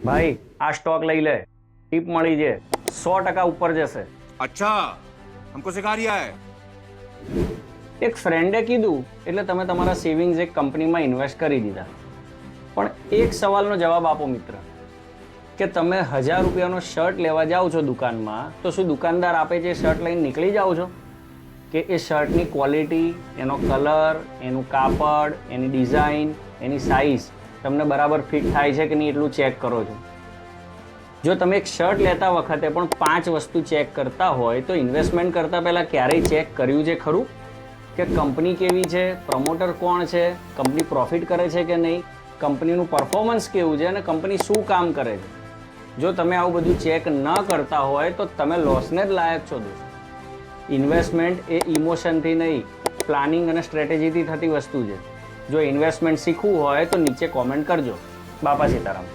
ભાઈ આ સ્ટોક લઈ લે, ટીપ મળી છે, 100% ઉપર જશે. अच्छा हमको सिखा रिया है. એક ફ્રેન્ડે કીધું એટલે તમે તમારા સેવિંગ્સ એક કંપનીમાં ઇન્વેસ્ટ કરી દીધા. પણ એક સવાલનો જવાબ આપો મિત્ર, કે તમે 1000 રૂપિયાનો શર્ટ લેવા જાઓ છો દુકાનમાં, તો શું દુકાનદાર આપે છે શર્ટ લઈને નીકળી જાઓ છો, કે એ શર્ટની ક્વોલિટી, એનો કલર, એનું કાપડ, એની ડિઝાઇન, એની સાઇઝ તમને બરાબર ફિટ થાય છે કે નહીં એટલું ચેક કરો છો? જો તમે એક શર્ટ લેતા વખતે પણ 5 વસ્તુ ચેક કરતા હોય તો ઇન્વેસ્ટમેન્ટ કરતાં પહેલાં ક્યારેય ચેક કર્યું છે ખરું કે કંપની કેવી છે, પ્રમોટર કોણ છે, કંપની પ્રોફિટ કરે છે કે નહીં, કંપનીનું પરફોર્મન્સ કેવું છે અને કંપની શું કામ કરે છે? જો તમે આવું બધું ચેક ન કરતા હોય તો તમે લોસને જ લાયક છો દોસ્ત. ઇન્વેસ્ટમેન્ટ એ ઇમોશનથી નહીં, પ્લાનિંગ અને સ્ટ્રેટેજીથી થતી વસ્તુ છે. જો ઇન્વેસ્ટમેન્ટ શીખવું હોય તો નીચે કોમેન્ટ કરજો. બાપા સીતારામ.